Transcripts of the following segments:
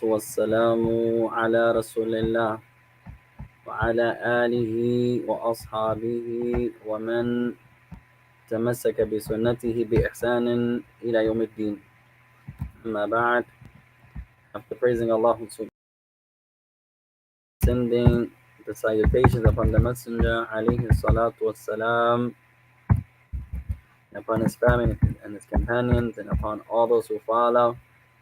والسلام على رسول الله وعلى آله وأصحابه ومن تمسك بسنته بإحسان إلى يوم الدين. أما بعد, after praising Allah subhanahu sending the salutations upon the Messenger alayhi salatu wassalam, upon his family and his companions, and upon all those who follow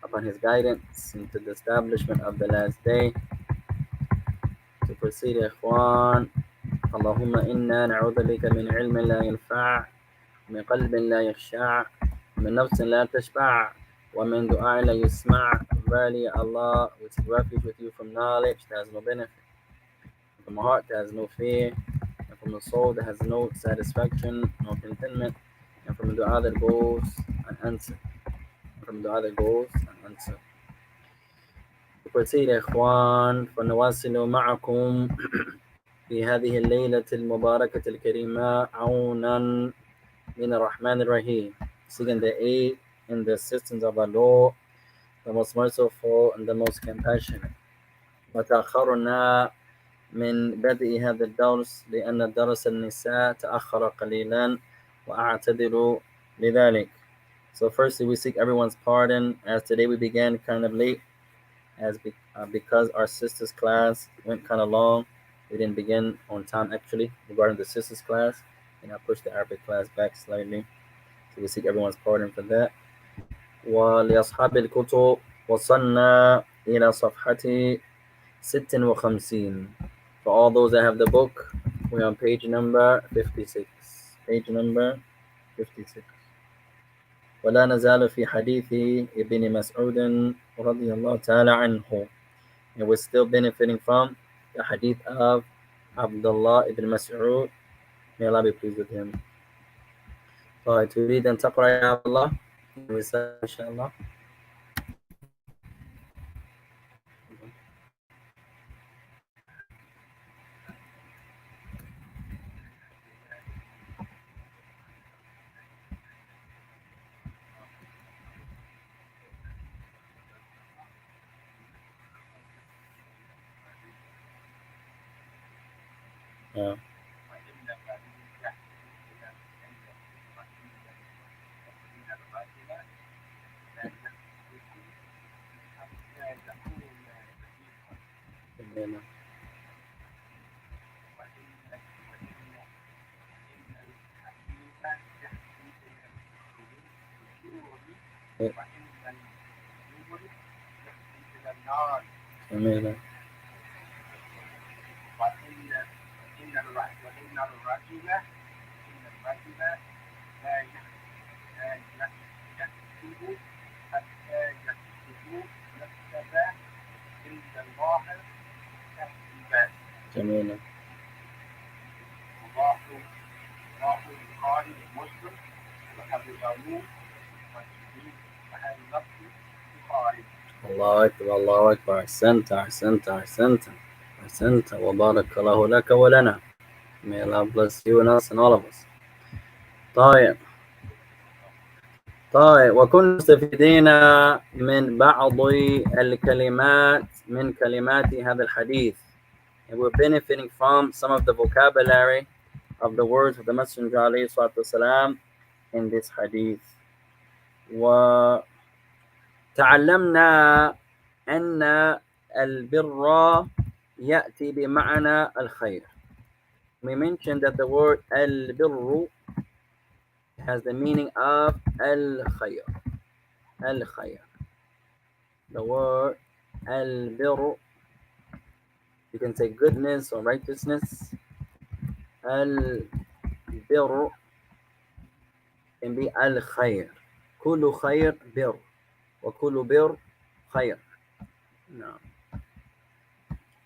upon his guidance into the establishment of the last day. To proceed, Ikhwan, اللهم إنا نعوذ بك من علم لا ينفع من قلب لا يخشع من نفس لا تشبع ومن دعاء لا يسمع. Verily, Allah, we seek refuge with you from knowledge that has no benefit, from a heart that has no fear, and from a soul that has no satisfaction, no contentment, and from a dua that goes unanswered. proceed, إخوان, فنواصل معكم في هذه الليلة المباركة الكريمة عونا من الرحمن الرحيم, seeking the aid and the assistance of Allah, the most merciful and the most compassionate. وتأخرنا من بدء هذا الدرس لأن درس النساء تأخر قليلا وأعتذر لذلك. So firstly, we seek everyone's pardon as today we began kind of late because our sisters class went kind of long. We didn't begin on time actually regarding the sisters class, and I pushed the Arabic class back slightly. So we seek everyone's pardon for that. ولأصحاب الكتب وصلنا إلى صفحة 56. For all those that have the book, we're on page number 56. Page number 56. ولا نزال في حديث ابن مسعود رضي الله تعالى عنه. And we're still benefiting from the hadith of Abdullah ibn Mas'ud. May Allah be pleased with him. تريد أن تقرأ يا عبد الله؟ رسالة إن شاء الله. Yeah. Amen. جميلة. الله أكبر الله أكبر. أحسنت أحسنت أحسنت أحسنت وبارك الله لك ولنا. May Allah bless you and us and all of us. طيب وكنا مستفيدين من بعض الكلمات من كلمات هذا الحديث, and we're benefiting from some of the vocabulary of the words of the Messenger عليه الصلاة والسلام in this hadith. وتعلمنا أن البر يأتي بمعنى الخير. We mentioned that the word البر has the meaning of الخير. الخير. The word البر, you can say goodness or righteousness. البر can be الخير. كل خير بر وكل بر خير. No.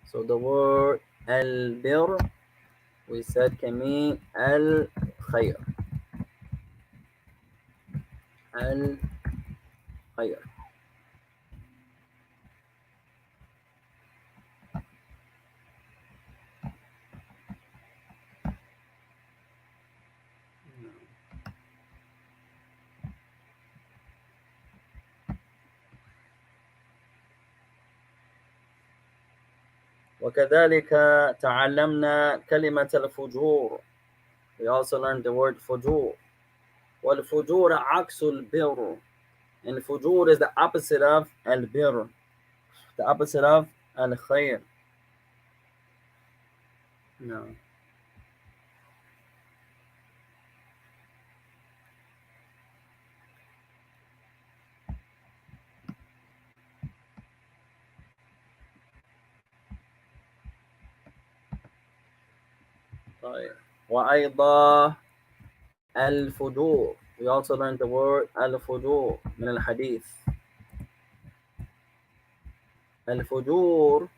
So the word البر, we said, can mean الخير. الخير. وكذلك تعلمنا كلمة الفجور. We also learned the word فجور. والفجور عكس البر. And fujur is the opposite of al-bir, the opposite of al-khair. No. طيب. وأيضا الفجور. We also learned the word al-fujur من الحديث. Al-fujur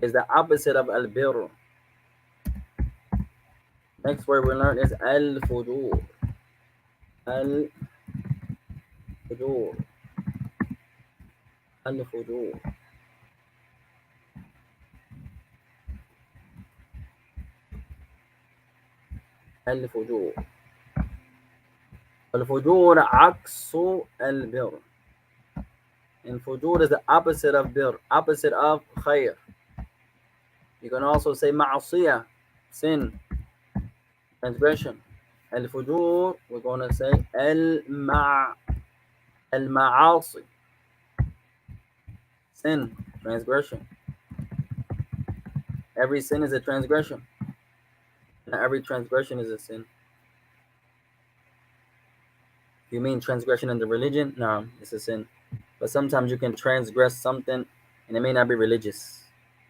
is the opposite of al-bir. Next word we learned is al-fujur. Al-fujur. Al-fujur. الفجور. الفجور عكس البر. And fujur is the opposite of bir, opposite of khair. You can also say ma'asiyah, sin, transgression. Al-fujur, we're going to say al-ma'asi, sin, transgression. Every sin is a transgression. Not every transgression is a sin. You mean transgression in the religion? No, it's a sin. But sometimes you can transgress something and it may not be religious.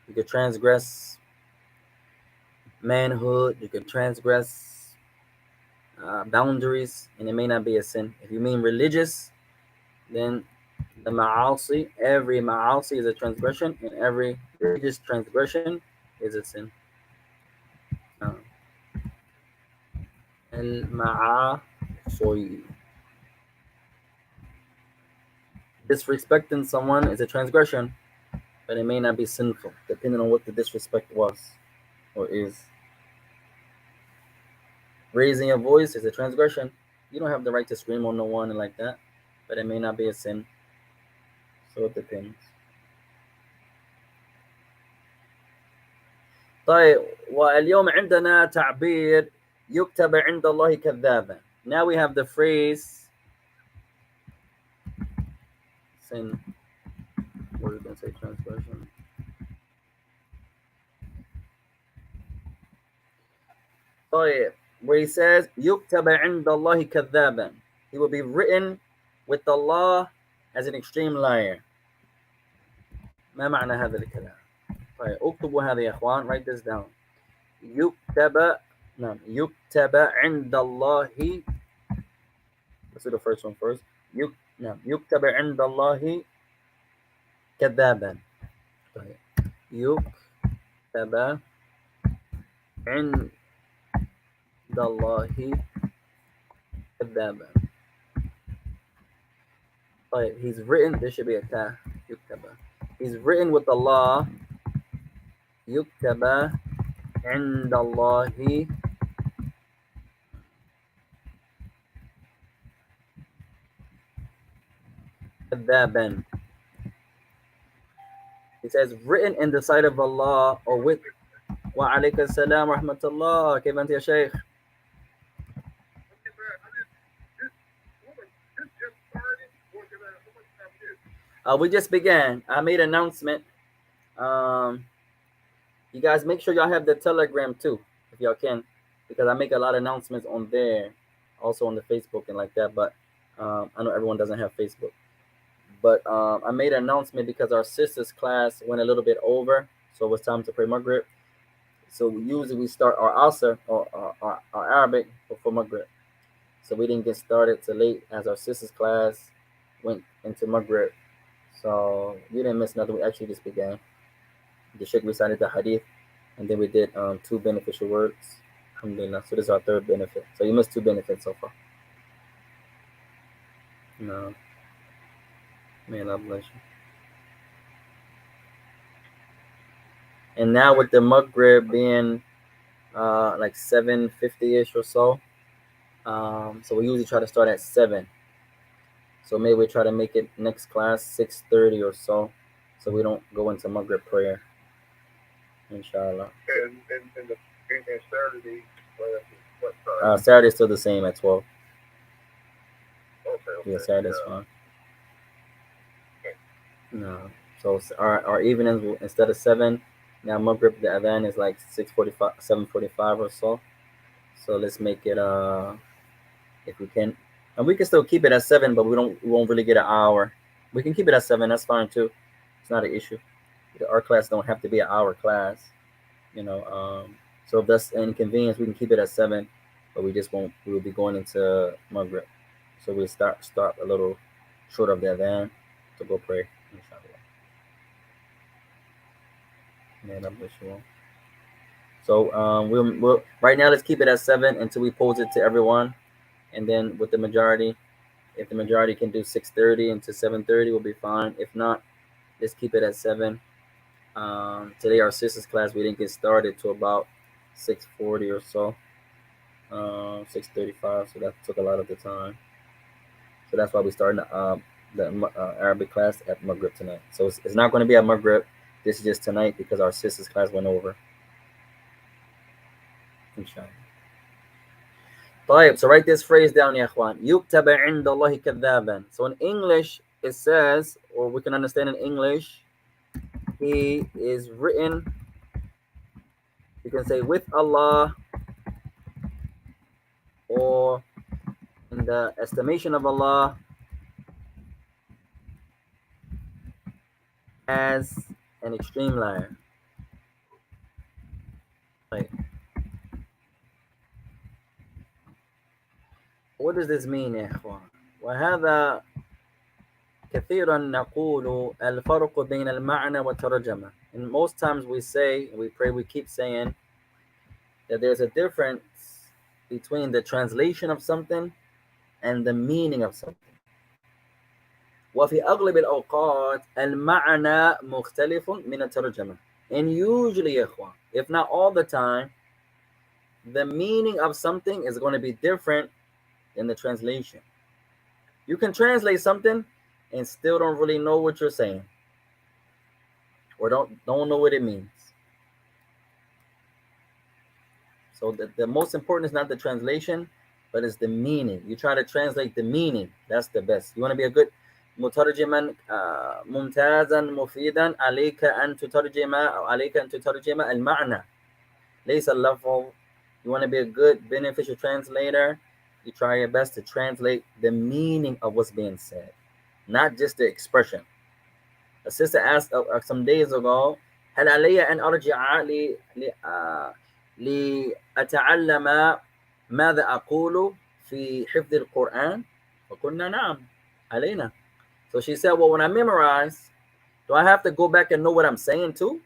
You could transgress manhood, you could transgress boundaries, and it may not be a sin. If you mean religious, then the ma'asi, every ma'asi is a transgression, and every religious transgression is a sin. Al-ma'asi. Disrespecting someone is a transgression, but it may not be sinful, depending on what the disrespect was or is. Raising your voice is a transgression. You don't have the right to scream on no one and like that, but it may not be a sin. So it depends. طيب واليوم عندنا تعبير يكتب عند الله كذابا. Now we have the phrase sin. What are we going to say? Transgression. طيب, where he says يكتب عند الله كذابا. He will be written with Allah as an extreme liar. ما معنى هذا الكلام؟ طيب اكتبوا هذا يا اخوان. Write this down. يكتب يكتب عند الله. Let's do the first one first. يكتب عند الله كذابا. طيب يكتب عند الله كذابا. طيب, he's written, this should be a ta. يكتب. He's written with Allah. يكتب عند الله كذابا. He says written in the sight of Allah or with. وعليك السلام ورحمة الله. كيف أنت يا شيخ؟ We just began. I made an announcement. You guys make sure y'all have the Telegram too, if y'all can, because I make a lot of announcements on there, also on the Facebook and like that. But I know everyone doesn't have Facebook. But I made an announcement because our sister's class went a little bit over, so it was time to pray Maghrib. So usually we start our Asr or our Arabic before Maghrib. So we didn't get started till late as our sister's class went into Maghrib. So we didn't miss nothing. We actually just began. The Sheikh recited the Hadeeth, and then we did 2 beneficial words. Alhamdulillah. So this is our 3rd benefit. So you missed 2 benefits so far. No. May Allah bless you. And now with the Maghrib being like 7:50-ish or so, so we usually try to start at 7. So maybe we try to make it next class 6:30 or so we don't go into Maghrib prayer. inshallah. And Saturday class is what time? Saturday's still the same at 12. Okay, Yeah, okay, Saturday's yeah. fine. No. So our evenings instead of 7, now Maghrib the Adhan is like 6:45, 7:45 or so. So let's make it if we can, and we can still keep it at 7, but we won't really get an hour. We can keep it at 7. That's fine too. It's not an issue. Our class don't have to be an hour class, you know. So if that's an inconvenience, we can keep it at 7, but we just won't. We will be going into Maghrib, so we start a little short of the Adhan to go pray. Inshallah. Man, I'm sure. So we'll right now let's keep it at 7 until we pose it to everyone, and then with the majority, if the majority can do 6:30 into 7:30, we'll be fine. If not, let's keep it at 7. Today our sisters class we didn't get started till about 6:40 or so, 6:35. So that took a lot of the time. So that's why we started the Arabic class at Maghrib tonight. So it's not going to be at Maghrib. This is just tonight because our sisters class went over. Inshallah. طيب, so write this phrase down يا اخوان. يكتب عند الله كذابا. So in English it says, or we can understand in English, he is written, you can say with Allah, or in the estimation of Allah, as an extreme liar. Like, what does this mean يا اخوان? وهذا كثيرا نقول الفرق بين المعنى والترجمة. And most times we say, we pray, we keep saying that there's a difference between the translation of something and the meaning of something. وفي أغلب الأوقات المعنى مختلف من الترجمة. And usually يا إخوان, if not all the time, the meaning of something is going to be different than the translation. You can translate something and still don't really know what you're saying, or don't know what it means. So the most important is not the translation, but it's the meaning. You try to translate the meaning. That's the best. You want to be a good مترجما ممتازا مفيدا عليك أن تترجم أو عليك أن تترجم المعنى ليس اللفظ. You want to be a good beneficial translator. You try your best to translate the meaning of what's being said, not just the expression. A sister asked some days ago, هل علي أن أرجع لأتعلم ماذا أقول في حفظ القرآن؟ فقلنا نعم علينا. So she said, well, when I memorize, do I have to go back and know what I'm saying too?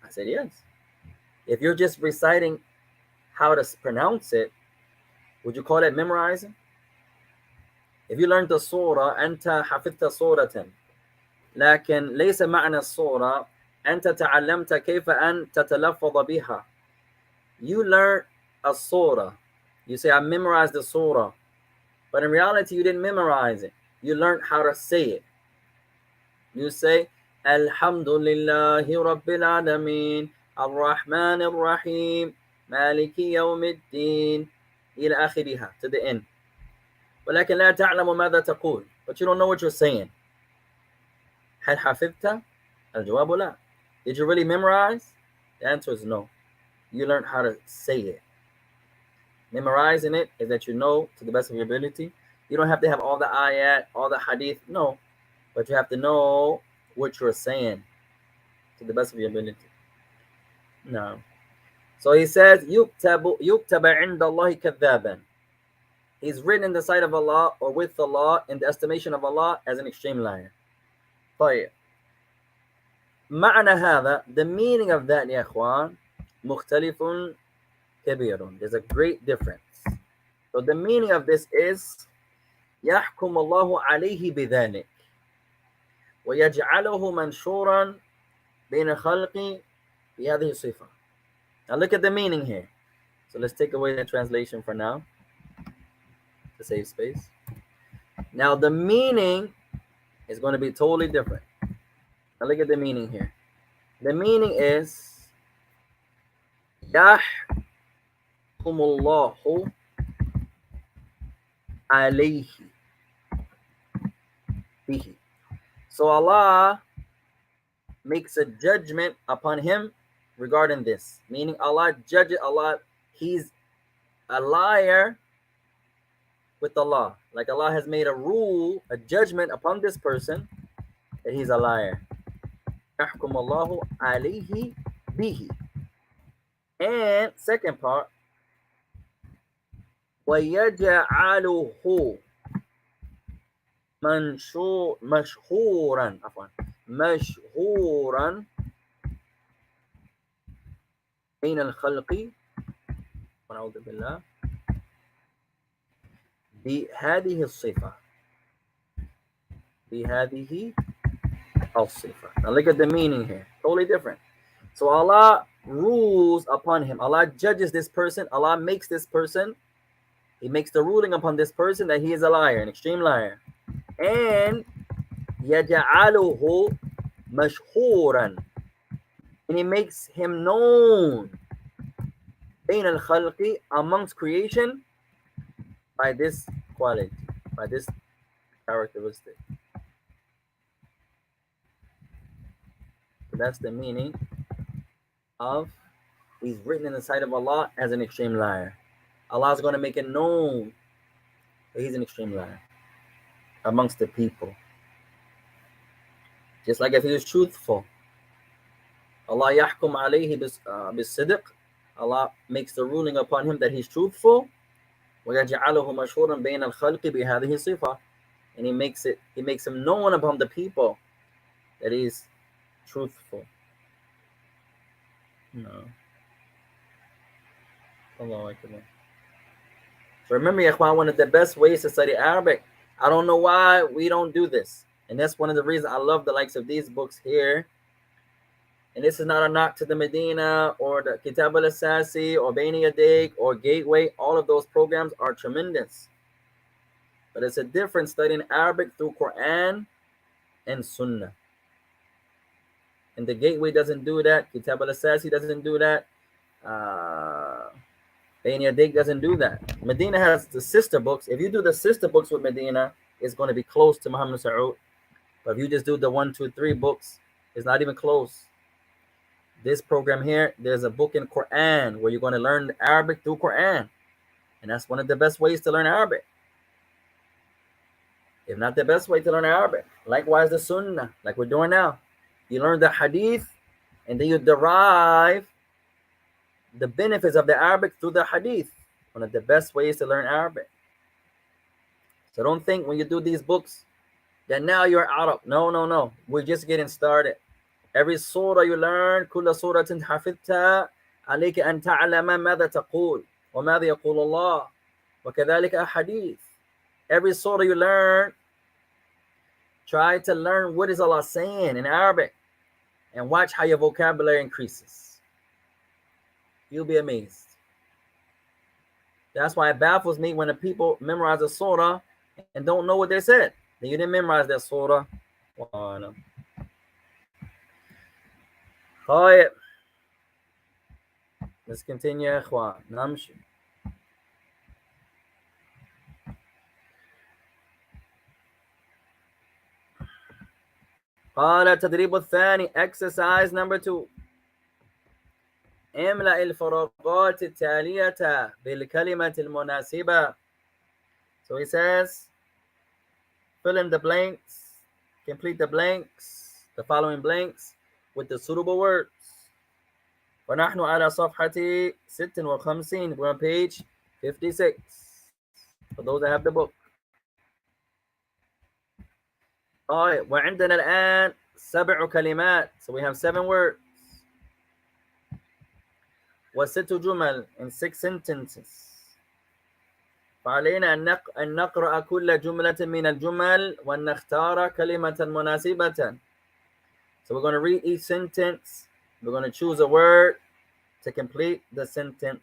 I said, yes. If you're just reciting how to pronounce it, would you call it memorizing? If you learned the surah, أنت حفظت صورة, لكن ليس معنى الصورة أنت تعلمت كيف أن تتلفظ بها. You learn a surah. You say, I memorized the surah. But in reality, you didn't memorize it. You learned how to say it. You say, Alhamdulillahi Rabbil Alameen, Ar-Rahman Ar-Rahim, Maliki Yawmiddin, إلى آخرها, to the end. ولكن لا تعلم ماذا تقول. But you don't know what you're saying. هل حفظت؟ الجواب لا. Did you really memorize? The answer is no. You learned how to say it. Memorizing it is that you know to the best of your ability. You don't have to have all the ayat, all the hadith, no. But you have to know what you're saying to the best of your ability. No. So he says, يُكْتَبَ عِنْدَ اللَّهِ كَذَّابًا. He's written in the sight of Allah, or with Allah, in the estimation of Allah, as an extreme liar. طيب. معنى هذا, the meaning of that يا إخوان, مختلف كبير. There's a great difference. So the meaning of this is يحكم الله عليه بذلك ويجعله منشورا بين خلقي بهذه الصفة. Now look at the meaning here. So let's take away the translation for now to save space. Now the meaning is going to be totally different. Now look at the meaning here. The meaning is Yahkumullahu alayhi bihi. So Allah makes a judgment upon him regarding this. Meaning Allah judges, he's a liar with Allah. Like Allah has made a rule, a judgment upon this person that he's a liar. Yahkumullahu alayhi bihi. And second part, وَيَجْعَلُهُ مشهورا بين الخلق ونعوذ بالله بهذه الصفة. Now look at the meaning here, totally different. So Allah rules upon him, Allah judges this person, Allah makes this person, he makes the ruling upon this person that he is a liar, an extreme liar. And يَجَعَلُهُ مَشْهُورًا, and he makes him known بين الخلق, amongst creation, by this quality, by this characteristic. So that's the meaning of he's written in the sight of Allah as an extreme liar. Allah is going to make it known that he's an extreme liar amongst the people. Just like if he was truthful, Allah yahkum alayhi bis-sidq, Allah makes the ruling upon him that he's truthful. وَيَجْعَلُهُ مَشْهُورًا بَيْنَ الْخَلْقِ بِهَذِهِ الصِّفَةِ, and he makes him known upon the people that he's truthful. No. Allahu Akbar. So remember, Ikhwan, one of the best ways to study Arabic, I don't know why we don't do this. And that's one of the reasons I love the likes of these books here. And this is not a knock to the Medina or the Kitab al-Asasi or Baini Yadik or Gateway. All of those programs are tremendous. But it's a difference studying Arabic through Quran and Sunnah. And the Gateway doesn't do that. Kitab al-Asasi doesn't do that. Baini Yadik doesn't do that. Medina has the sister books. If you do the sister books with Medina, it's going to be close to Muhammad Saud. But if you just do the 1, 2, 3 books, it's not even close. This program here, there's a book in Quran where you're going to learn Arabic through Quran. And that's one of the best ways to learn Arabic. If not the best way to learn Arabic. Likewise, the Sunnah, like we're doing now. You learn the Hadith, and then you derive the benefits of the Arabic through the Hadith. One of the best ways to learn Arabic. So don't think when you do these books that now you're Arab. No. We're just getting started. Every surah you learn, كل سورة حفظتها عليك أن تعلم ماذا تقول وماذا يقول الله وكذلك أحاديث. Every surah you learn, try to learn what is Allah saying in Arabic and watch how your vocabulary increases. You'll be amazed. That's why it baffles me when the people memorize a surah and don't know what they said. Then you didn't memorize that surah. Oh, no. طيب. Let's continue يا إخوان. نمشي. قال التدريب الثاني, exercise number 2. املأ الفراغات التالية بالكلمة المناسبة. So he says, fill in the blanks, complete the blanks, the following blanks, with the suitable words. ونحن على صفحة 56. We're on page 56. For those that have the book. طيب, وعندنا الآن 7 كلمات. So we have 7 words. و6 جمل, and 6 sentences. فعلينا أن نقرأ كل جملة من الجمل ونختار كلمة مناسبة. So we're going to read each sentence. We're going to choose a word to complete the sentence.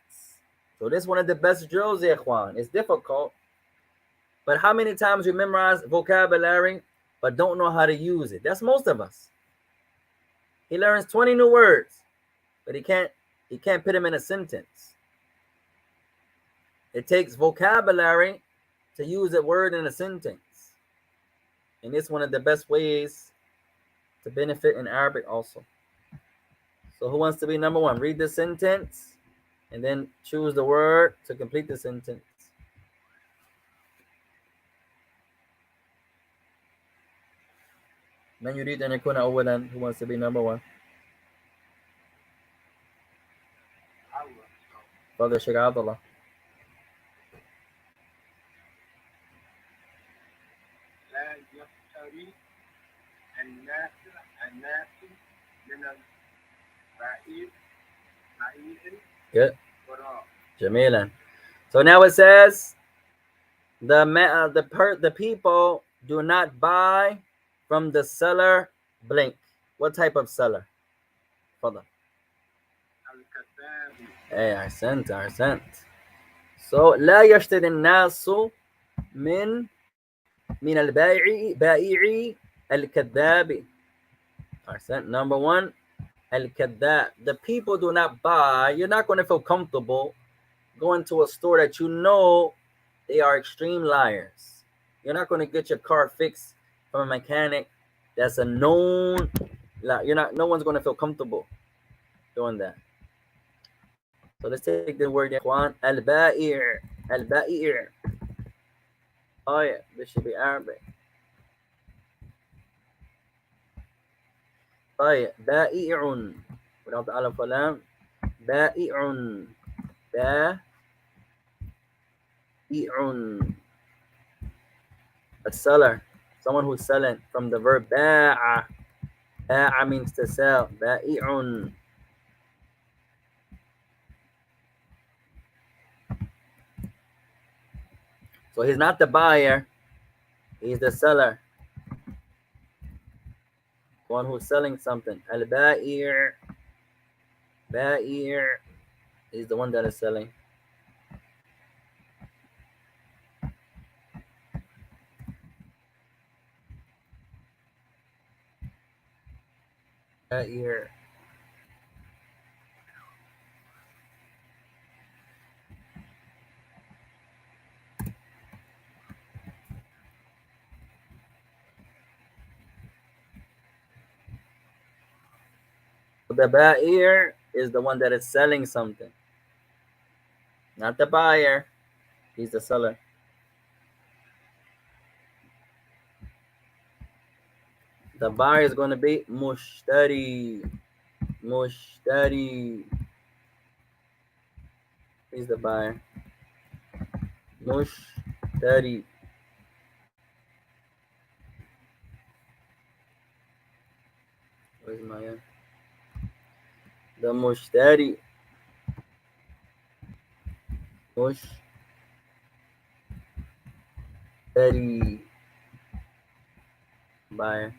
So this is one of the best drills, ya ikhwan. It's difficult. But how many times you memorize vocabulary but don't know how to use it? That's most of us. He learns 20 new words, but he can't put them in a sentence. It takes vocabulary to use a word in a sentence. And it's one of the best ways to benefit in Arabic also. So who wants to be number one? Read the sentence and then choose the word to complete the sentence. من يريد أن يكون أولا? Who wants to be number one? Father Sheikh Abdullah. لا يشتري الناس من البعير Good. Jamilan. So now it says the people do not buy from the seller blank. What type of seller? Father. Hey, أحسنت. So لا يشتري الناس من البائع الكذاب. أحسنت. Number one, الكذاب. The people do not buy. You're not going to feel comfortable going to a store that you know they are extreme liars. You're not going to get your car fixed from a mechanic that's a known. No one's going to feel comfortable doing that. So let's take the word يا اخوان. البائع. Oh yeah, this should be Arabic. طيب بائع without the alif lam. بائع. بائع. A seller, someone who's selling, from the verb باع. باع means to sell. بائع. So he's not the buyer, he's the seller, one who's selling something. Al-ba'i'. Ba'i' is the one that is selling. Ba'i'. The ba'i' is the one that is selling something, not the buyer. He's the seller. The buyer is going to be mushtari. Mushtari. He's the buyer. Mushtari. Where's my the mushtari. Mushtari. Buyer.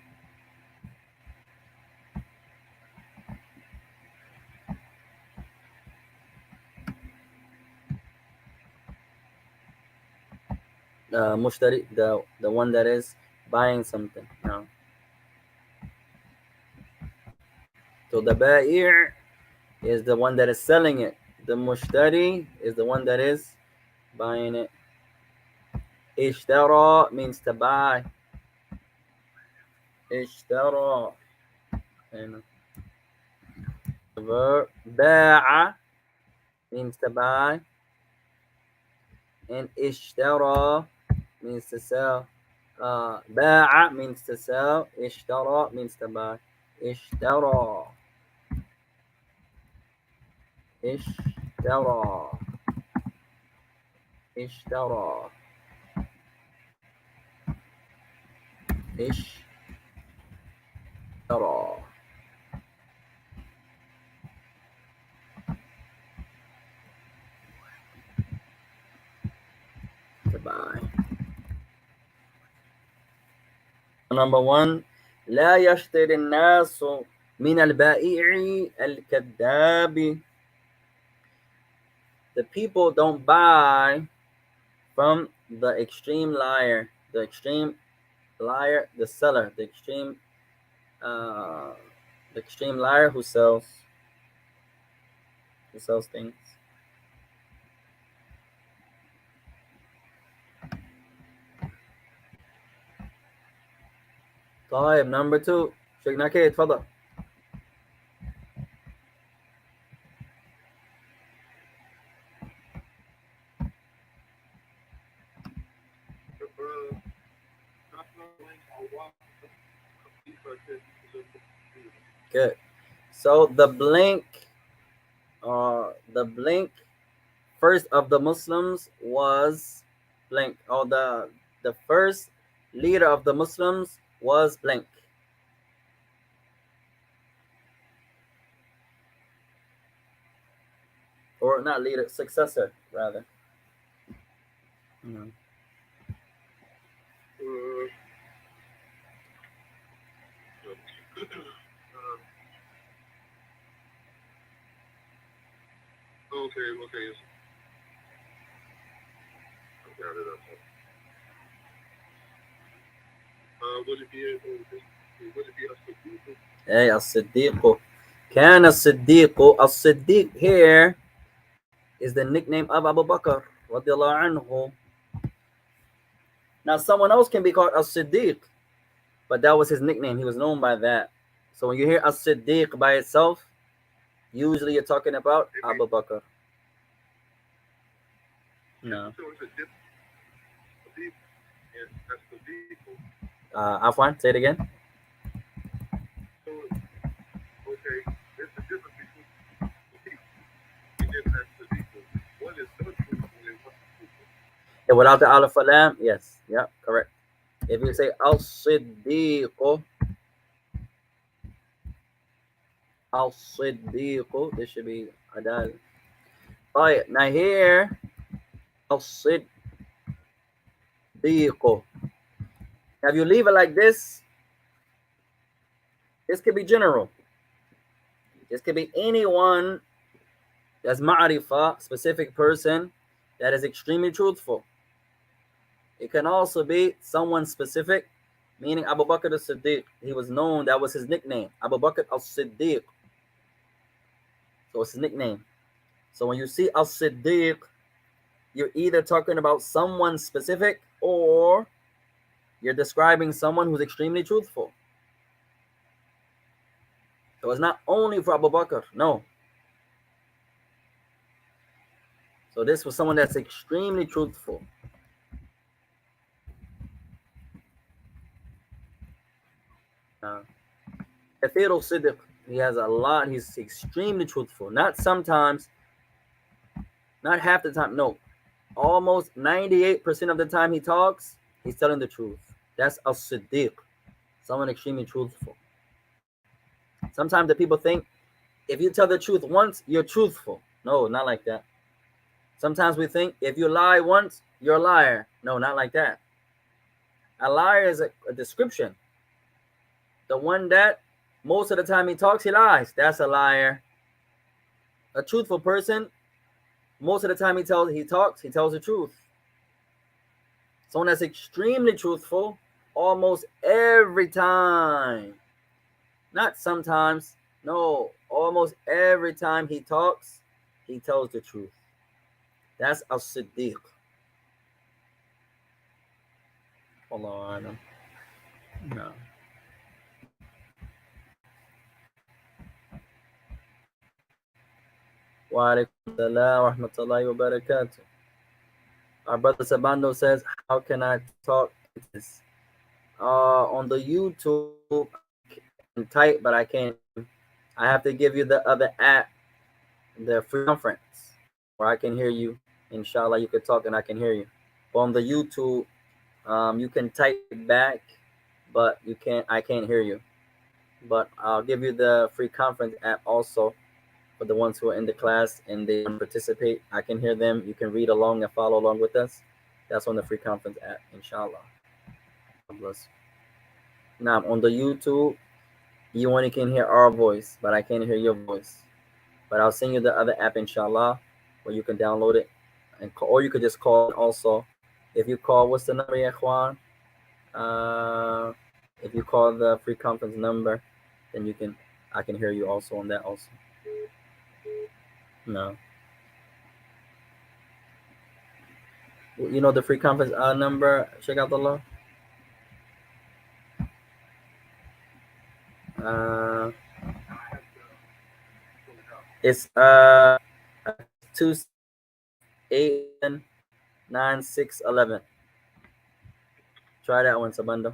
Mushtari, the one that is buying something. No. So the ba'i' is the one that is selling it. The mushtari is the one that is buying it. Ishtara means to buy. Ishtara. And the verb ba'a means to buy. And ishtara means to sell. Ba'a means to sell. Ishtara means to buy. Ishtara. اشترى. اشترى. اشترى. To buy. Number one, لا يشتري الناس من البائع الكذاب. The people don't buy from the extreme liar. The extreme liar, the seller, the extreme The extreme liar who sells things. طيب number 2 شيخ ناكي اتفضل. Good. So the blink first of the Muslims was blank. Or the first leader of the Muslims was blank. Or not leader, successor rather. Mm. Okay. Got it up. Would it be a أي الصديق. كان الصديق here is the nickname of Abu Bakr رضي الله عنه. Now someone else can be called as-Siddiq, but that was his nickname. He was known by that. So when you hear as-Siddiq by itself, usually you're talking about Abu Bakr. No. Afwan, say it again. Yeah, without the alif lam, yes, yeah, correct. If you say as-Siddiq, this should be adal. Oh yeah, now here as-Siddiq. Now if you leave it like this could be general. This could be anyone that's ma'rifah, specific person that is extremely truthful. It can also be someone specific, meaning Abu Bakr as-Siddiq. He was known, that was his nickname, Abu Bakr as-Siddiq. So it's his nickname. So when you see as-Siddiq, you're either talking about someone specific or you're describing someone who's extremely truthful. So it's not only for Abu Bakr, no. So this was someone that's extremely truthful. Kathir al-Siddiq, he has a lot, he's extremely truthful. Not sometimes, not half the time, no. Almost 98% of the time he talks, he's telling the truth. That's al-Siddiq, someone extremely truthful. Sometimes the people think if you tell the truth once, you're truthful. No, not like that. Sometimes we think if you lie once, you're a liar. No, not like that. A liar is a description. The one that most of the time he talks, he lies. That's a liar. A truthful person, most of the time he tells the truth. Someone that's extremely truthful, almost every time. Not sometimes. No, almost every time he talks, he tells the truth. That's as-Siddiq. Allah. No. Wa alaikum salam wa rahmatullahi wa barakatuh. Our brother Sabando says, how can I talk this? On the YouTube, I can type, but I can't. I have to give you the other app, the free conference, where I can hear you. Inshallah, you can talk and I can hear you. But on the YouTube, you can type back, but I can't hear you. But I'll give you the free conference app also for the ones who are in the class and they want to participate. I can hear them. You can read along and follow along with us. That's on the free conference app, inshallah. God bless. Now, on the YouTube, you only can hear our voice, but I can't hear your voice. But I'll send you the other app, inshallah, where you can download it, or you could just call it also. If you call, what's the number, Ikhwan? If you call the free conference number, then you can I can hear you also on that also. No. You know the free conference number, check out the law. It's 267-9611. Try that one, Sabando.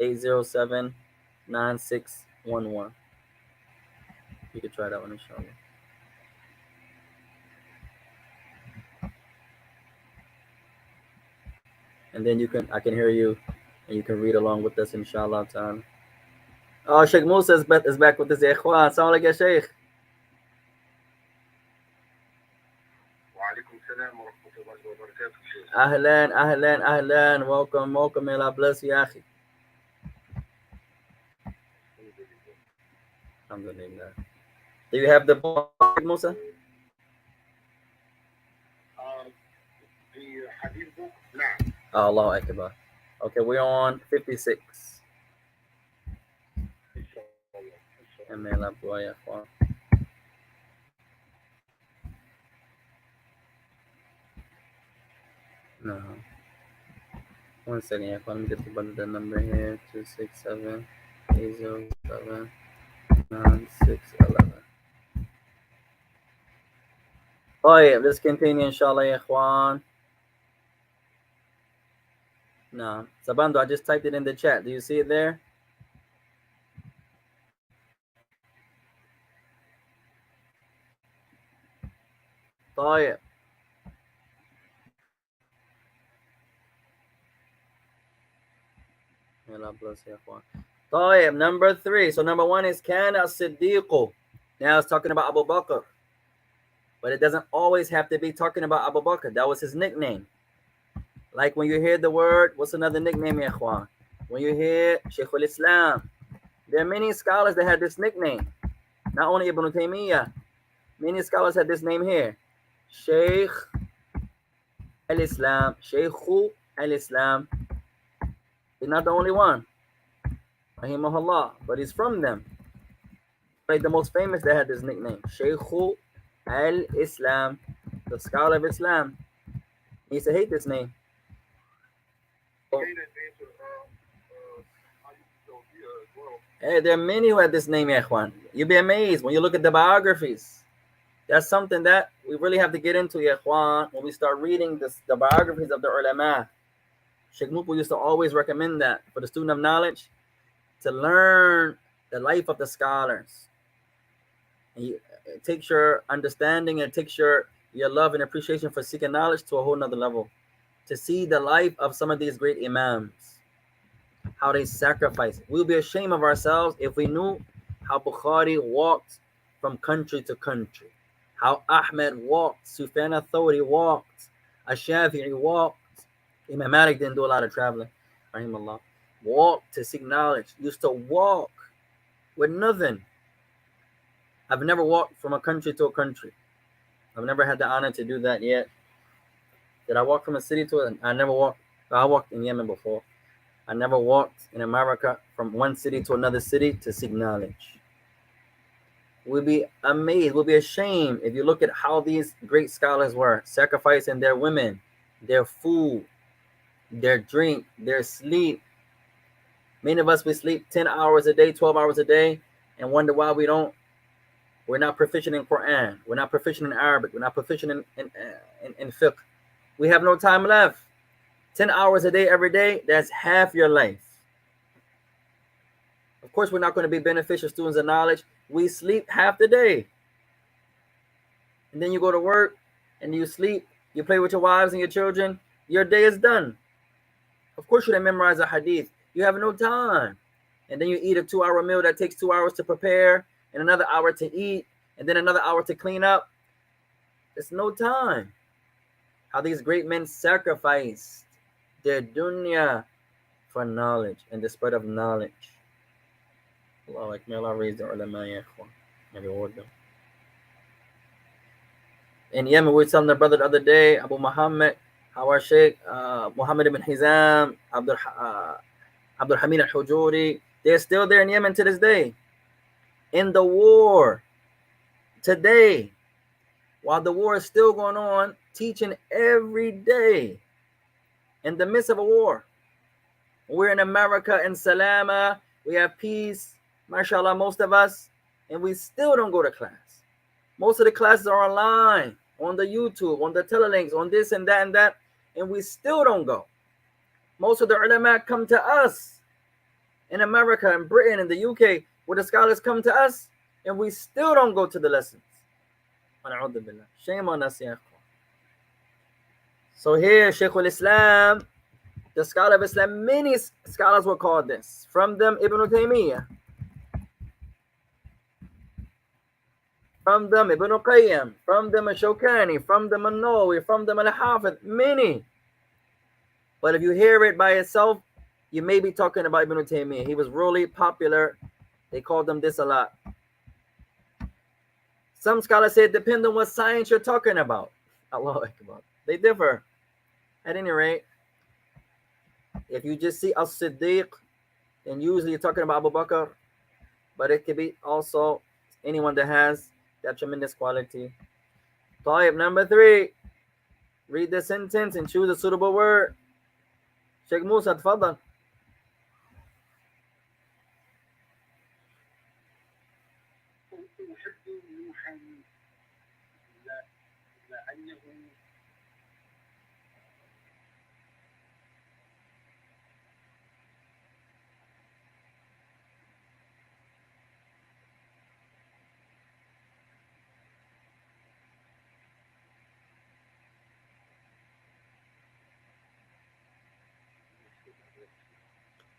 267-807-9611. You can try that one, inshallah. And then I can hear you, and you can read along with us, inshallah. Ta'ala. Oh, Sheikh Musa is back with us. Ikhwan, assalamu alaikum, Sheikh. Ahlan, ahlan, ahlan. Welcome, welcome. May Allah bless you, akhi. Alhamdulillah. Do you have the book, Musa? The Hadeeth book? Nah. Oh, Allahu Akbar. Okay, we're on 56. And may Allah bless you, ikhwan. No. 1 second, yeah. Let me get the number here. 267-807-9611. Oh yeah, let's continue, inshallah, ikhwan. No. Sabando, I just typed it in the chat. Do you see it there? طيب. طيب, number 3. So number 1 is Kana Siddiqu. Now it's talking about Abu Bakr. But it doesn't always have to be talking about Abu Bakr. That was his nickname. Like when you hear the word, what's another nickname, ya ikhwan? When you hear Shaykh al-Islam, there are many scholars that had this nickname. Not only Ibn Taymiyyah. Many scholars had this name here. Shaykh al-Islam. Shaykh al-Islam. He's not the only one. Rahimahullah. But he's from them. Like the most famous that had this nickname. Shaykh al-Islam. The scholar of Islam. He used to hate this name. Hey, there are many who had this name, Ikhwan. You'll be amazed when you look at the biographies. That's something that we really have to get into, Ikhwan, when we start reading the biographies of the ulama. Sheikh Mupu used to always recommend that for the student of knowledge, to learn the life of the scholars. And it takes your understanding, and it takes your love and appreciation for seeking knowledge to a whole nother level. To see the life of some of these great imams, how they sacrifice. We'll be ashamed of ourselves if we knew how Bukhari walked from country to country, how Ahmed walked, Sufyan al-Thawri walked, Ash-Shafi'i walked. Imam Malik didn't do a lot of traveling, rahimahullah. Walked to seek knowledge. Used to walk with nothing. I've never walked from a country to a country. I've never had the honor to do that yet. Did I walk from a city to I never walked. I walked in Yemen before. I never walked in America from one city to another city to seek knowledge. We'll be amazed, we'll be ashamed if you look at how these great scholars were, sacrificing their women, their food, their drink, their sleep. Many of us, we sleep 10 hours a day, 12 hours a day, and wonder why we're not proficient in Quran, we're not proficient in Arabic, we're not proficient in fiqh. We have no time left. 10 hours a day, every day, that's half your life. Of course, we're not going to be beneficial students of knowledge. We sleep half the day. And then you go to work and you sleep, you play with your wives and your children, your day is done. Of course, you didn't memorize a hadith. You have no time. And then you eat a 2-hour meal that takes 2 hours to prepare, and another hour to eat, and then another hour to clean up. There's no time. How these great men sacrificed their dunya for knowledge and the spread of knowledge. Allah, may Allah raise the ulama, and reward them. In Yemen, we were telling the brother the other day, Abu Muhammad, how our Sheikh Muhammad ibn Hizam, Abdul Hamid al-Hujuri, they're still there in Yemen to this day. in the war today, while the war is still going on, teaching every day in the midst of a war. We're in America in Salama, we have peace, mashallah, most of us, and we still don't go to class. Most of the classes are online, on the YouTube, on the telelinks, on this and that, and we still don't go. Most of the ulama come to us in America, in Britain, in the UK, where the scholars come to us, and we still don't go to the lessons. Shame on us, ya. So here, Shaykh al-Islam, the scholar of Islam, many scholars will call this. From them, Ibn Taymiyyah. From them, Ibn Qayyim. From them, Shawkaanee. From them, Nawawi. From them, Al-Hafidh. Many. But if you hear it by itself, you may be talking about Ibn Taymiyyah. He was really popular. They called him this a lot. Some scholars say it depends on what science you're talking about. Allahu Akbar. They differ. At any rate, if you just see As-Siddiq, then usually you're talking about Abu Bakr, but it could be also anyone that has that tremendous quality. Tayyib, number 3. Read the sentence and choose a suitable word. Sheikh Musa, tafadhal.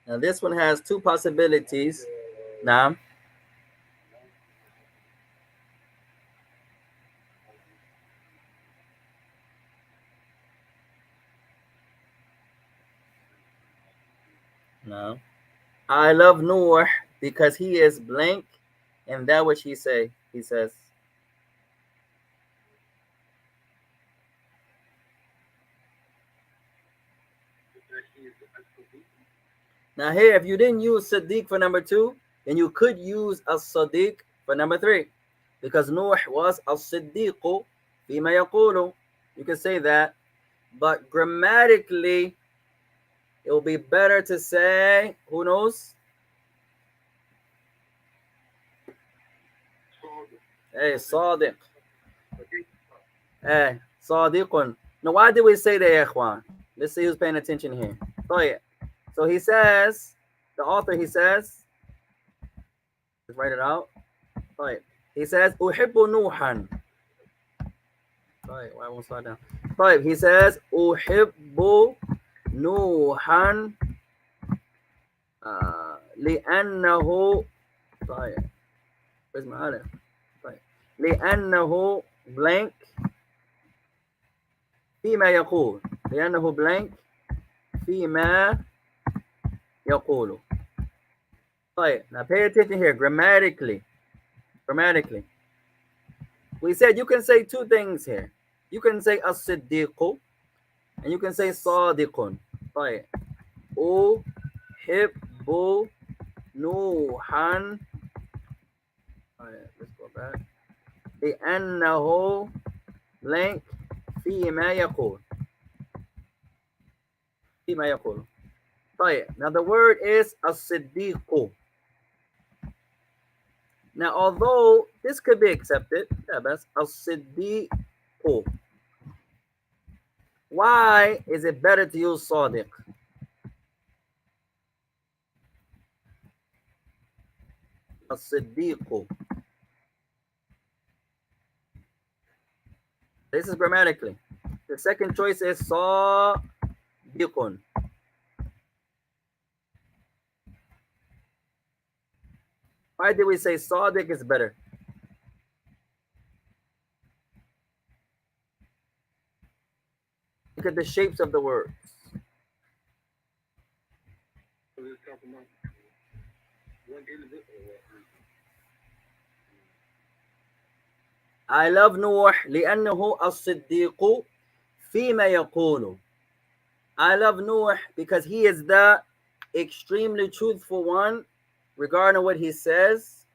Now this one has 2 possibilities. Now, I love Noor because he is blank, and that which he says. Now here, if you didn't use Siddiq for number 2, then you could use As-Siddiq for number 3, because Nuh was As-Siddiqu fima yaqulu. You can say that, but grammatically, it will be better to say, who knows? Hey, Sadiq. Hey, Sadiqun. Now, why did we say that, Ikhwan? Let's see who's paying attention here. So he says, the author, he says, let's write it out. He says, Uhibbu Nuhan. Why won't slow down? He says, Uhibbu Nuhan لأنه where's my other? لأنه blank فيما يقول. لأنه blank فيما يقول. Now pay attention here. Grammatically, we said you can say 2 things here. You can say As-Siddiqu and you can say Sadiqun. Uhibbu Nuhan. Let's go back. لأنه blank فيما يقول. Now the word is As-Siddiqu. Now, although this could be accepted, As-Siddiqu. Why is it better to use Sadiq? As-Siddiqu. This is grammatically. The second choice is Sadiqun. Why did we say Sadiq is better? Look at the shapes of the words. I love Nuh لأنه الصديق فيما يقول. I love Nuh because he is the extremely truthful one regarding what he says.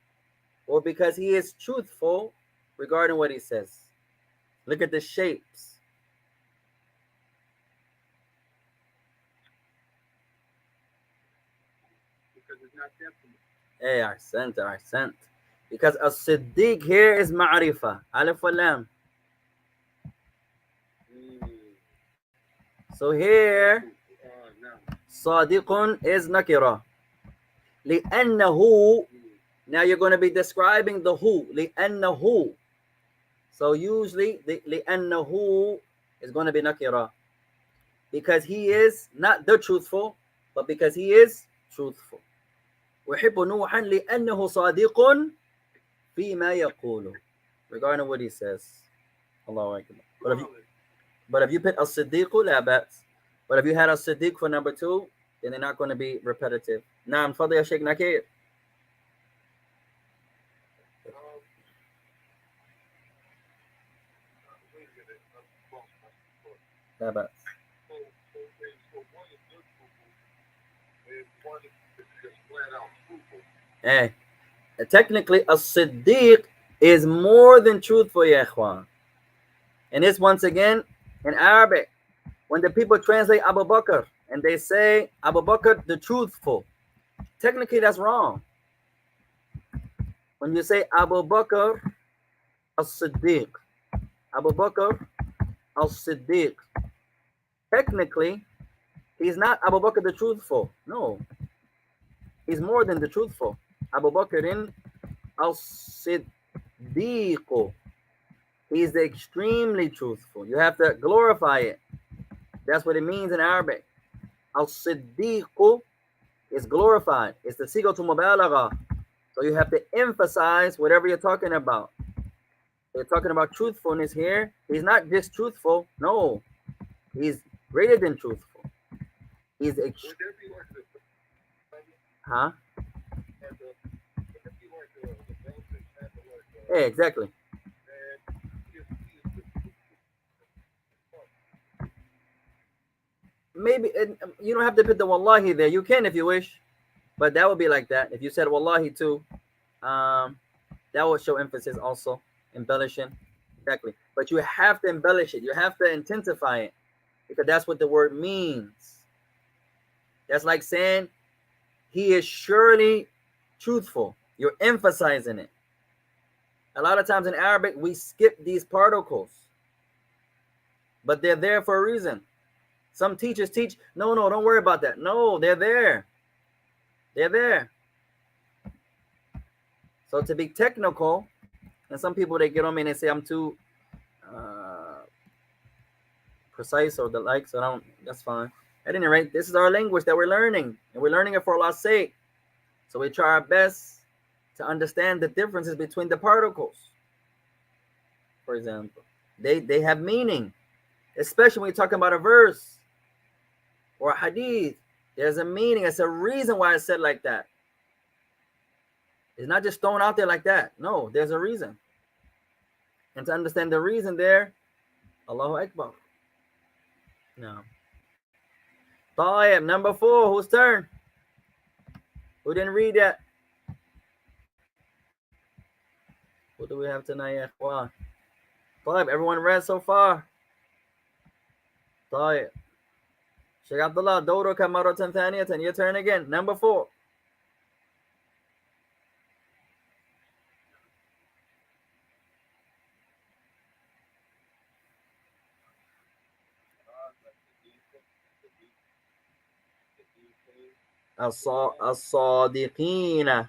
or because he is truthful regarding what he says. Look at the shapes. Because it's not definite. Hey, ahsant. Because as-siddiq here is ma'rifa. Alif wa lam. So here, sadiqun is nakira. لأنه, now you're going to be describing the who. لأنه. So usually, the لأنه is going to be nakira. Because he is not the truthful, but because he is truthful. أحب نوحا لأنه صادق فيما يقول. Regarding what he says. Allahu Akbar. But if you put as-siddiq, la ba's. But if you had as-siddiq for number 2, then they're not going to be repetitive. Naam, fadli ya Sheikh Nakir. La ba's. Eh, technically, as-siddiq is more than truthful, ya ikhwan. And this, once again, in Arabic, when the people translate Abu Bakr and they say Abu Bakr the truthful, technically that's wrong. When you say Abu Bakr as-Siddiq, Abu Bakr as-Siddiq, technically he's not Abu Bakr the truthful. No, he's more than the truthful. Abu Bakr as-Siddiq, he's the extremely truthful. You have to glorify it. That's what it means in Arabic. Al-Siddiq is glorified. It's the siga to mubalagha. So you have to emphasize whatever you're talking about. You're talking about truthfulness here. He's not just truthful. No, he's greater than truthful. He's huh? Yeah, exactly. Maybe you don't have to put the wallahi there. You can if you wish, but that would be like that. If you said wallahi too, that would show emphasis also, embellishing. Exactly. But you have to embellish it. You have to intensify it because that's what the word means. That's like saying he is surely truthful. You're emphasizing it. A lot of times in Arabic, we skip these particles, but they're there for a reason. Some teachers teach, no, don't worry about that. No, they're there. They're there. So to be technical, and some people, they get on me and they say I'm too precise or the like, so that's fine. At any rate, this is our language that we're learning, and we're learning it for Allah's sake. So we try our best to understand the differences between the particles. For example, they have meaning, especially when you're talking about a verse or a hadith. There's a meaning. It's a reason why it's said like that. It's not just thrown out there like that. No, there's a reason. And to understand the reason there, Allahu Akbar. No. Tayyib, number 4, whose turn? Who didn't read that? What do we have tonight, ikhwan? Tayyib, everyone read so far? Tayyib. Sheikh Abdullah, Dawruka maratan thaniyatan. Your turn again. Number 4. الصادقين.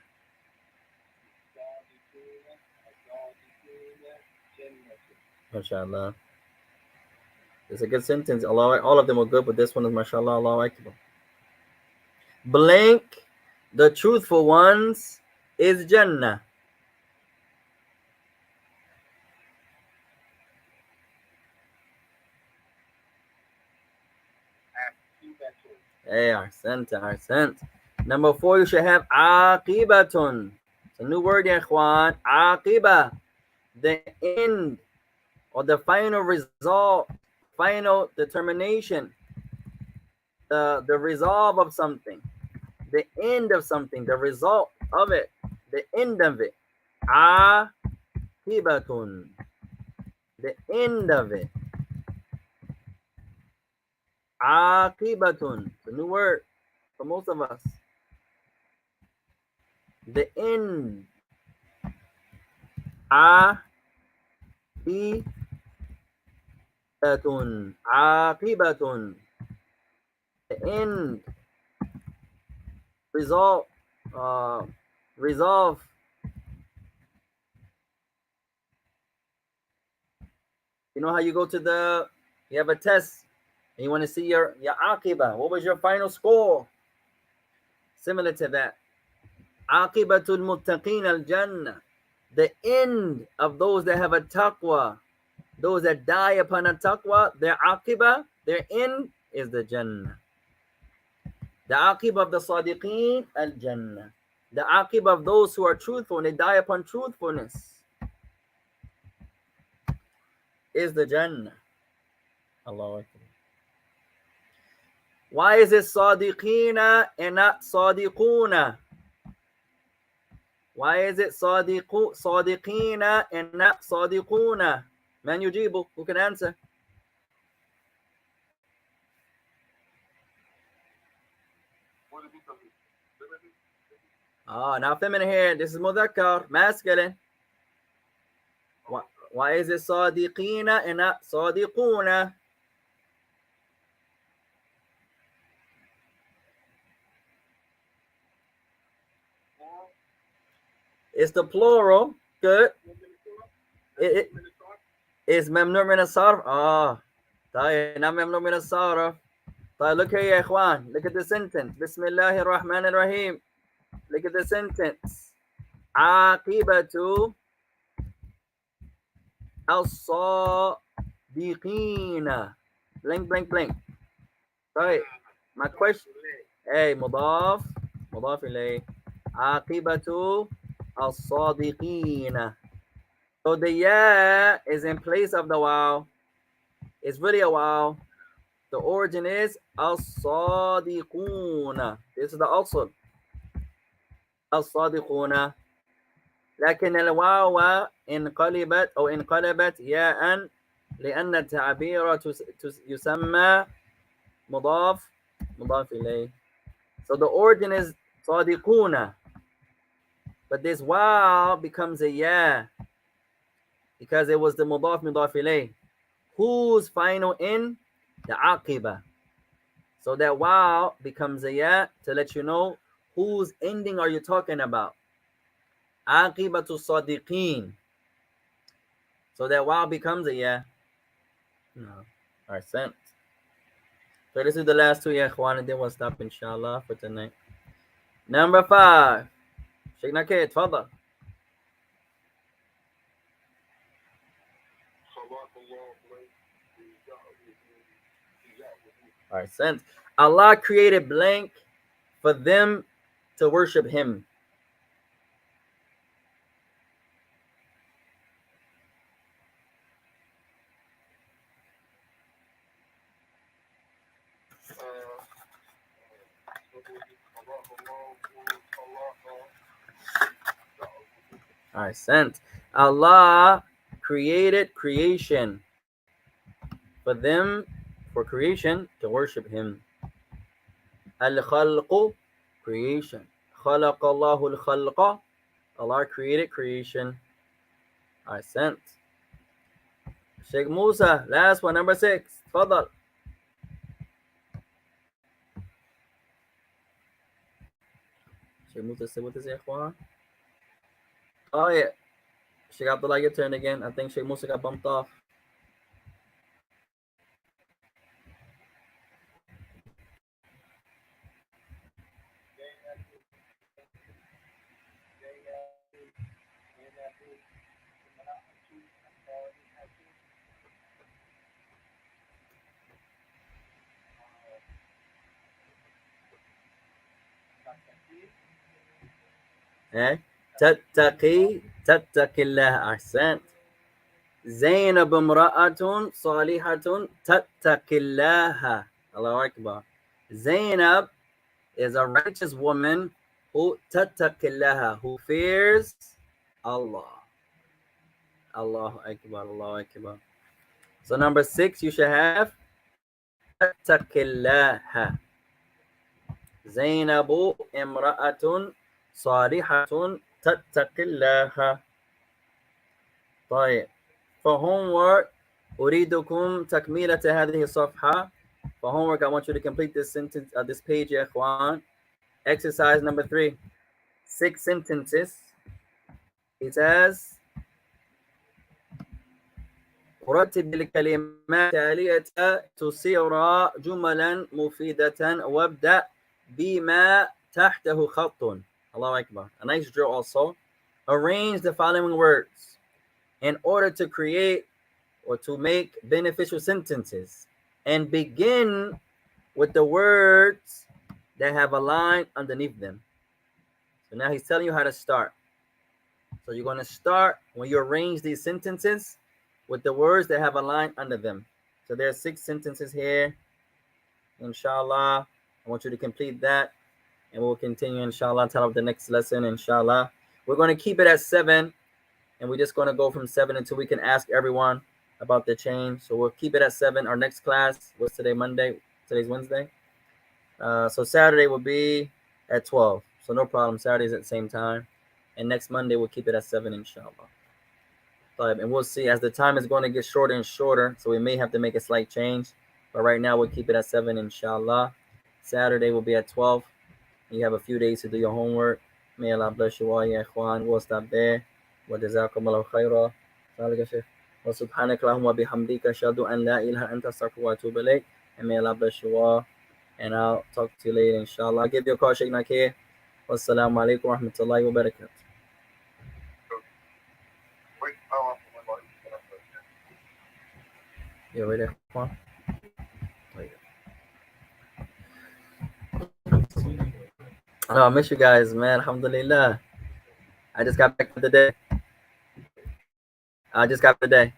MashaAllah. It's a good sentence. Allah, all of them were good, but this one is MashaAllah. Allahu Akbar. Blank, the truthful ones, is Jannah. Hey, ahsant. Number 4, you should have aqibatun. It's a new word, ya ikhwan. Aqiba, the end or the final result, final determination, the resolve of something, the end of something, the result of it, the end of it. Aqibatun. The end of it. Aqibatun. It's a new word for most of us. The end. Aqibatun. Aqibatun. The end. Resolve. Resolve. You know how you go to you have a test and you want to see your aqiba. What was your final score? Similar to that. Aqibatul muttaqin al jannah. The end of those that have a taqwa. Those that die upon a taqwa, their aqiba, their end is the jannah. The aqiba of the sadiqeen al jannah. The aqiba of those who are truthful and they die upon truthfulness is the jannah. Allahu Akbar. Why is it sadiqina and not sadiquna? Why is it sadiqina and not sadiquna? Man yujibu, who can answer? Now feminine here. This is mudhakkar, masculine. Why is it sadiqina and not sadiquna? It's the plural. Good. It's mamnu min as-sarf. طيب not mamnu min as-sarf. طيب look here يا إخوان. Look at the sentence. Bismillahir Rahmanir Rahim. Look at the sentence. عاقبة الصادقين. Blank, blank, blank. طيب my question. Hey, مضاف إليه. عاقبة الصادقين. So the ya is in place of the waw. It's really a waw. The origin is الصادقون. This is the asl. الصادقون. لكن الواو انقلبت ياء لأن التعبير يسمى مضاف إليه. So the origin is صادقون, but this waw becomes a ya because it was the مضاف إليه. Whose final in? The aqiba. So that waw becomes a ya to let you know whose ending are you talking about. Aqibatu sadiqeen. So that waw becomes a ya. No. Alright, sent. So this is the last two, ya ikhwan, and then we'll stop inshallah for tonight. Number 5. Sheikh Naked, tfadal. Alright, sent. Allah created blank for them to worship him. Alright, sent. Allah created creation for creation to worship him. Al-khalqu, creation. خلق الله الخلق. Allah created creation. I sent. Sheikh Musa, last one, number 6. Tfadal. Sheikh Musa, say what is it, ikhwan? Oh yeah. Sheikh Abdullah, your turn again. I think Sheikh Musa got bumped off. تتقي الله. أحسنت. زينب امرأة صالحة تتقي الله. Allahu Akbar. Zainab is a righteous woman who تتقي الله, who fears Allah. Allahu Akbar, Allahu Akbar. So number 6, you should have tattaqillaha. Zainabu imra'atun صالحة تتقي الله. طيب. For homework أريدكم تكملة هذه الصفحة. For homework, I want you to complete this sentence, this page, يا إخوان. Exercise number 3. 6 sentences. It says رتب الكلمات التالية تصير جملا مفيدة وابدأ بما تحته خط. Allahu Akbar. A nice drill also. Arrange the following words in order to create or to make beneficial sentences, and begin with the words that have a line underneath them. So now he's telling you how to start. So you're going to start when you arrange these sentences with the words that have a line under them. So there are 6 sentences here. Inshallah, I want you to complete that, and we'll continue, inshallah, until the next lesson, inshallah. We're going to keep it at 7, and we're just going to go from 7 until we can ask everyone about the change. So we'll keep it at 7. Our next class was today, Monday. Today's Wednesday. So Saturday will be at 12. So no problem. Saturday's at the same time. And next Monday, we'll keep it at 7, inshallah. And we'll see as the time is going to get shorter and shorter. So we may have to make a slight change. But right now, we'll keep it at 7, inshallah. Saturday will be at 12. You have a few days to do your homework. May Allah bless you all, ya ikhwan. We'll stop there. وجزاكم الله خيرا. وسبحانك اللهم وبحمدك أشهد أن لا إله إلا أنت أستغفرك وأتوب إليك. And may Allah bless you all. And I'll talk to you later, inshallah. I'll give you a call, Sheikh Nakir. Wassalamu alaikum wa rahmatullahi wa barakatuh. You ready, Juan? Oh, I miss you guys, man. Alhamdulillah. I just got back for the day.